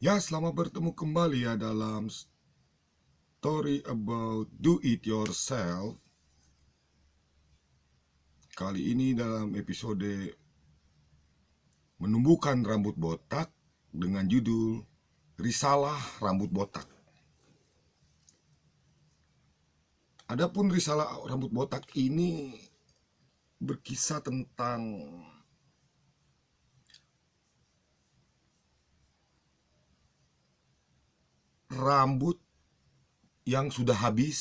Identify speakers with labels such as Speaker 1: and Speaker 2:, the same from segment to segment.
Speaker 1: Ya, selamat bertemu kembali ya dalam story about do it yourself. Kali ini dalam episode menumbuhkan rambut botak dengan judul Risalah Rambut Botak. Adapun risalah rambut botak ini berkisah tentang rambut yang sudah habis,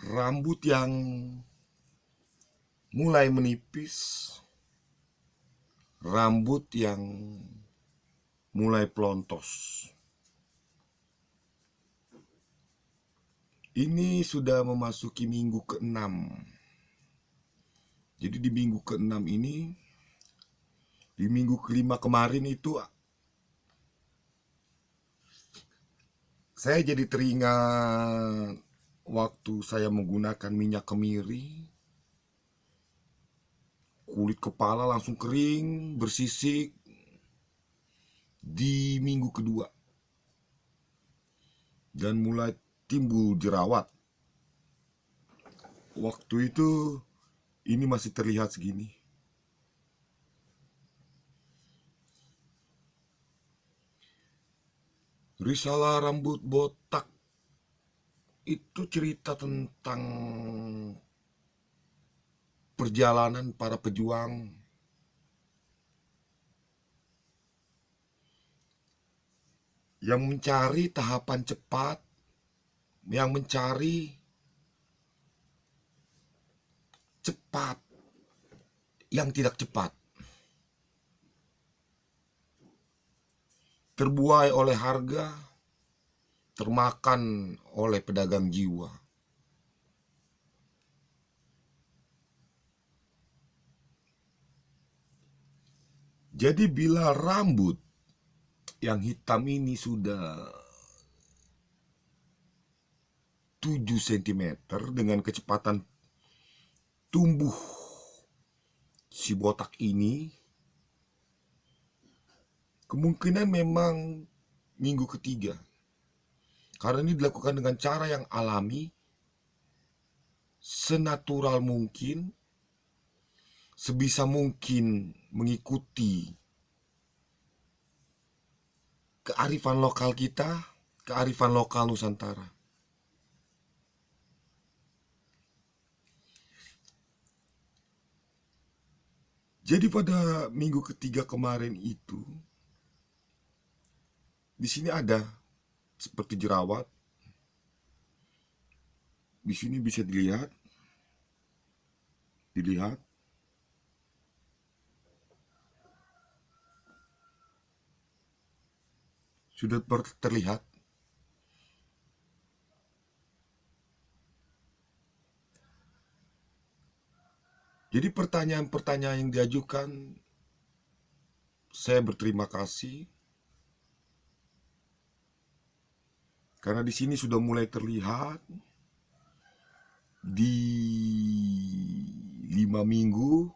Speaker 1: rambut yang mulai menipis, rambut yang mulai pelontos. Ini sudah memasuki minggu ke-6. Jadi di minggu ke-6 ini, di minggu ke-5 kemarin itu saya jadi teringat waktu saya menggunakan minyak kemiri. Kulit kepala langsung kering, bersisik di minggu kedua. Dan mulai timbul jerawat. Waktu itu ini masih terlihat segini. Risalah rambut botak itu cerita tentang perjalanan para pejuang yang mencari tahapan cepat, yang mencari cepat, yang tidak cepat, terbuai oleh harga, termakan oleh pedagang jiwa. Jadi bila rambut yang hitam ini sudah 7 cm dengan kecepatan tumbuh si botak ini, kemungkinan memang minggu ketiga. Karena ini dilakukan dengan cara yang alami, senatural mungkin, sebisa mungkin mengikuti kearifan lokal kita, kearifan lokal Nusantara. Jadi pada minggu ketiga kemarin itu, di sini ada seperti jerawat. Di sini bisa dilihat, sudah terlihat. Jadi pertanyaan-pertanyaan yang diajukan, saya berterima kasih karena di sini sudah mulai terlihat di 5 minggu.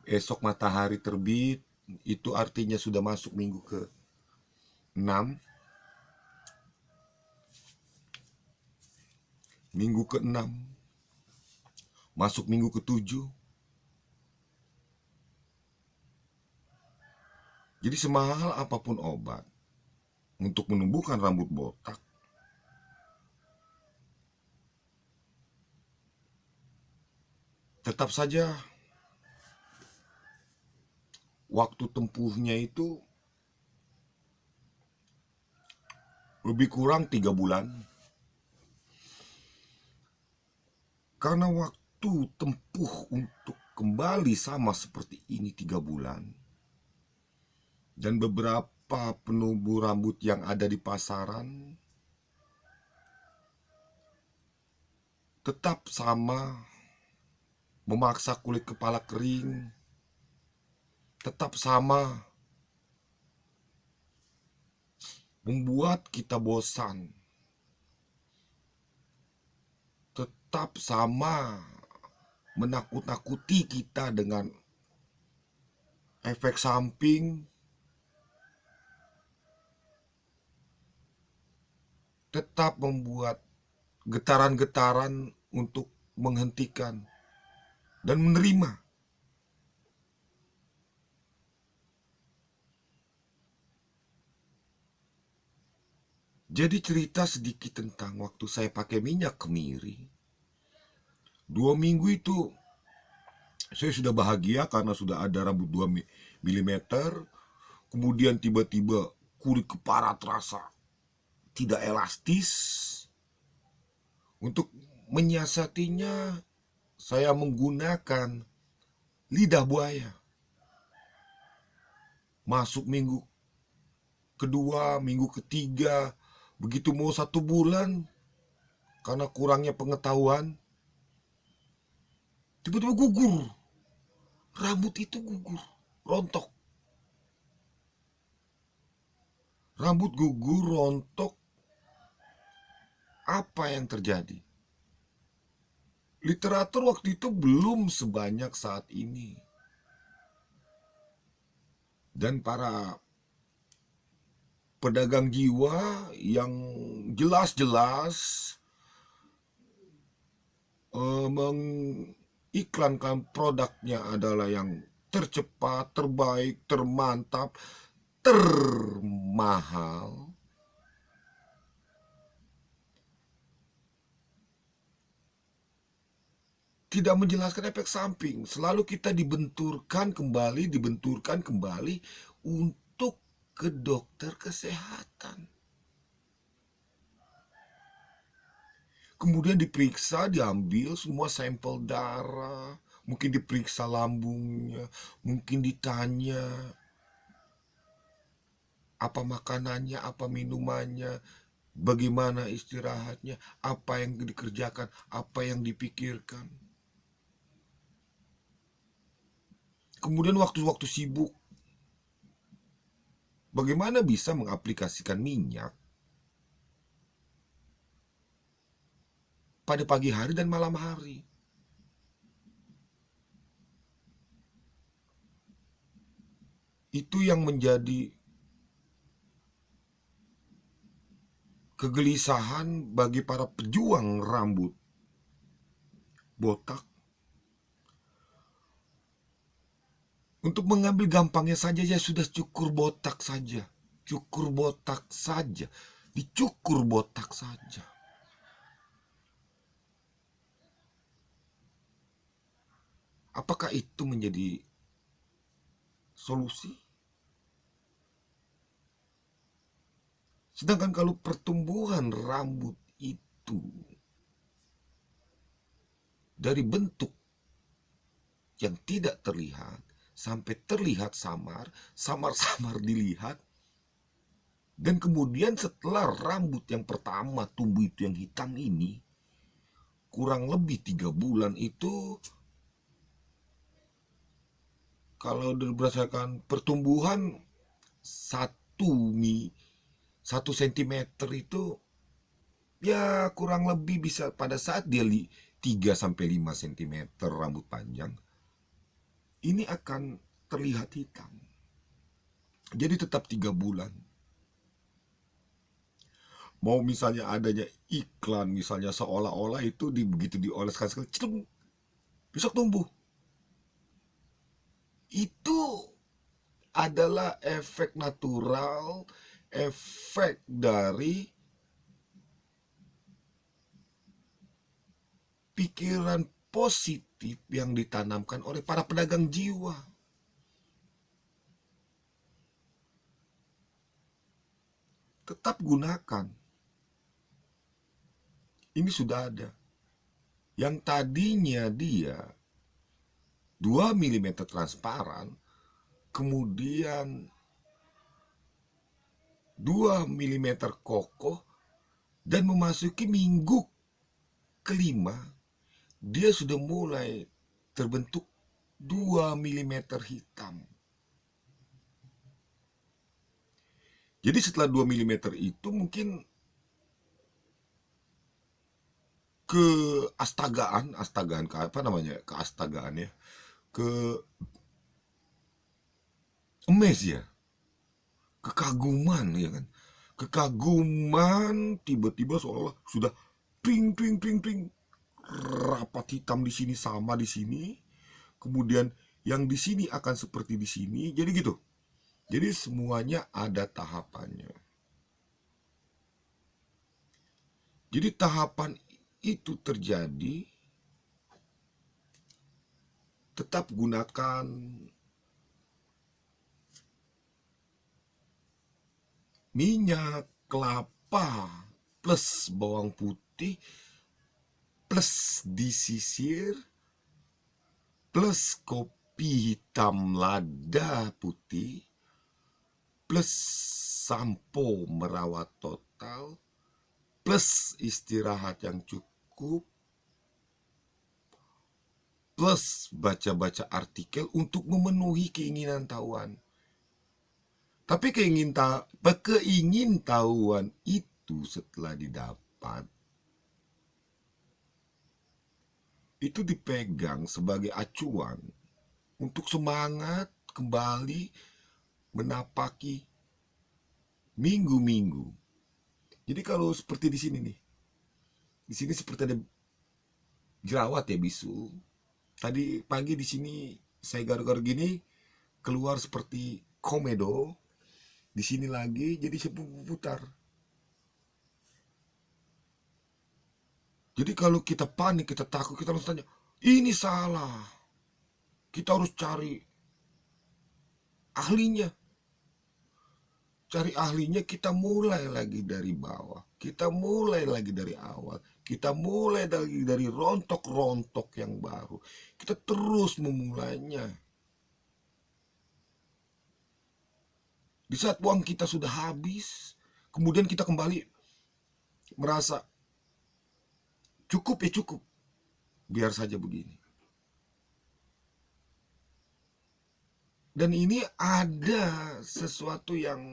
Speaker 1: Esok matahari terbit, itu artinya sudah masuk minggu ke-6. Minggu ke-6 masuk minggu ke-7. Jadi semahal apapun obat untuk menumbuhkan rambut botak, tetap saja waktu tempuhnya itu lebih kurang 3 bulan. Karena waktu tempuh untuk kembali sama seperti ini 3 bulan. Dan beberapa penumbuh rambut yang ada di pasaran tetap sama, memaksa kulit kepala kering, tetap sama, membuat kita bosan, tetap sama, menakut-nakuti kita dengan efek samping, tetap membuat getaran-getaran untuk menghentikan dan menerima. Jadi cerita sedikit tentang waktu saya pakai minyak kemiri. 2 minggu itu saya sudah bahagia karena sudah ada rambut 2 mm. Kemudian tiba-tiba kulit kepala terasa tidak elastis. Untuk menyiasatinya, saya menggunakan lidah buaya. Masuk minggu kedua, minggu ketiga, begitu mau 1 bulan, karena kurangnya pengetahuan, tiba-tiba gugur. Rambut itu gugur, rontok. Rambut gugur, rontok. Apa yang terjadi? Literatur waktu itu belum sebanyak saat ini. Dan para pedagang jiwa yang jelas-jelas mengiklankan produknya adalah yang tercepat, terbaik, termantap, termahal. Tidak menjelaskan efek samping. Selalu kita dibenturkan kembali untuk ke dokter kesehatan. Kemudian diperiksa, diambil semua sampel darah, mungkin diperiksa lambungnya, mungkin ditanya apa makanannya, apa minumannya, bagaimana istirahatnya, apa yang dikerjakan, apa yang dipikirkan. Kemudian waktu-waktu sibuk, bagaimana bisa mengaplikasikan minyak pada pagi hari dan malam hari? Itu yang menjadi kegelisahan bagi para pejuang rambut botak. Untuk mengambil gampangnya saja, ya sudah cukur botak saja. Cukur botak saja. Dicukur botak saja. Apakah itu menjadi solusi? Sedangkan kalau pertumbuhan rambut itu dari bentuk yang tidak terlihat sampai terlihat samar, samar-samar dilihat, dan kemudian setelah rambut yang pertama tumbuh itu yang hitam ini, kurang lebih 3 bulan itu, kalau berdasarkan pertumbuhan 1 cm itu, ya kurang lebih bisa pada saat dia 3-5 cm rambut panjang, ini akan terlihat hitam. Jadi tetap 3 bulan. Mau misalnya adanya iklan, misalnya seolah-olah itu begitu dioleskan sekali, besok tumbuh. Itu adalah efek natural, efek dari pikiran positif yang ditanamkan oleh para pedagang jiwa. Tetap gunakan. Ini sudah ada. Yang tadinya dia 2 mm transparan, kemudian 2 mm kokoh, dan memasuki minggu kelima, dia sudah mulai terbentuk 2 mm hitam. Jadi setelah 2 mm itu mungkin keastagaan apa namanya, keastagaan ya, Amazed ya, kekaguman ya kan, kekaguman tiba-tiba seolah sudah twing twing twing twing, rapat hitam di sini sama di sini, kemudian yang di sini akan seperti di sini, jadi gitu. Jadi semuanya ada tahapannya. Jadi tahapan itu terjadi, tetap gunakan minyak kelapa plus bawang putih plus disisir plus kopi hitam lada putih plus sampo merawat total plus istirahat yang cukup plus baca-baca artikel untuk memenuhi keinginan tahuan. Tapi keingintahuan itu setelah didapat, itu dipegang sebagai acuan untuk semangat kembali menapaki minggu-minggu. Jadi kalau seperti di sini nih, di sini seperti ada jerawat ya, bisu. Tadi pagi di sini saya garuk-garuk gini, keluar seperti komedo. Di sini lagi, jadi saya putar. Jadi kalau kita panik, kita takut, kita harus tanya, ini salah. Kita harus cari ahlinya. Cari ahlinya, kita mulai lagi dari bawah. Kita mulai lagi dari awal. Kita mulai lagi dari rontok-rontok yang baru. Kita terus memulainya. Di saat uang kita sudah habis, kemudian kita kembali merasa cukup ya cukup, biar saja begini. Dan ini ada sesuatu yang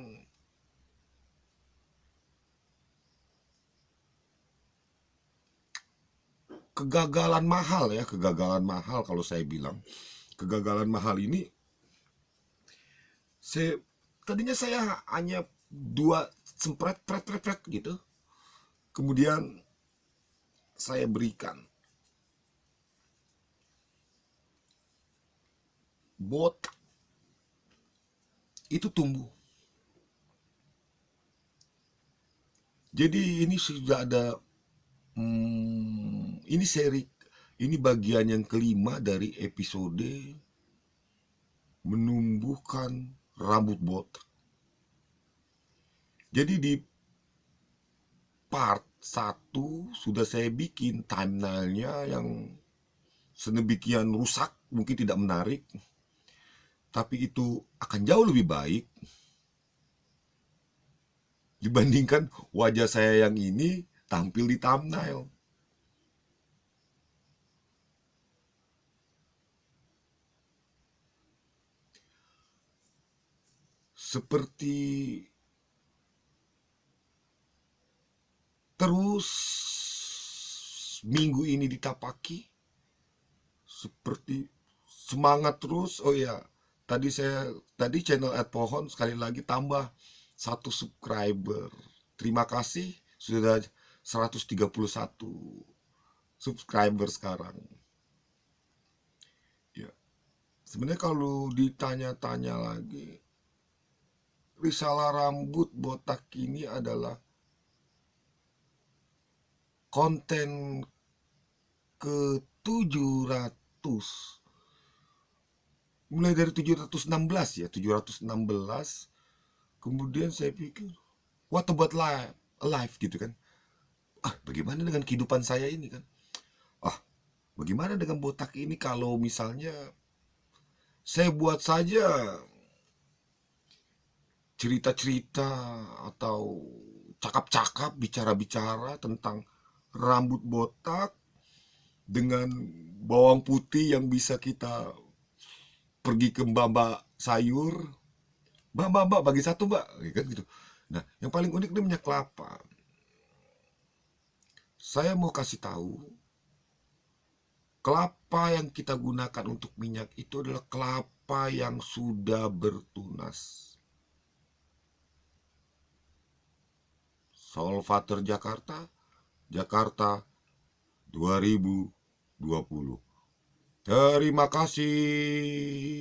Speaker 1: kegagalan mahal ya, kegagalan mahal kalau saya bilang. Kegagalan mahal ini, tadinya saya hanya 2 sempret pret gitu. Kemudian saya berikan botak, itu tumbuh. Jadi ini sudah ada ini bagian yang kelima dari episode menumbuhkan rambut botak. Jadi di part 1 sudah saya bikin thumbnailnya yang sedemikian rusak, mungkin tidak menarik, tapi itu akan jauh lebih baik dibandingkan wajah saya yang ini tampil di thumbnail. Seperti terus minggu ini ditapaki, seperti semangat terus. Oh ya, tadi channel @pohon sekali lagi tambah 1 subscriber. Terima kasih, sudah 131 subscriber sekarang. Ya, sebenarnya kalau ditanya-tanya lagi, risalah rambut botak ini adalah konten ke-700. Mulai dari 716 ya, 716. Kemudian saya pikir, what about life gitu kan. Bagaimana dengan kehidupan saya ini kan? Bagaimana dengan botak ini kalau misalnya saya buat saja cerita-cerita atau cakap-cakap, bicara-bicara tentang rambut botak dengan bawang putih yang bisa kita pergi ke mbak sayur, mbak bagi 1 mbak, kan gitu. Nah, yang paling unik ini minyak kelapa. Saya mau kasih tahu, kelapa kelapa yang kita gunakan untuk minyak itu adalah kelapa yang sudah bertunas. Solvater Jakarta, Jakarta 2020. Terima kasih.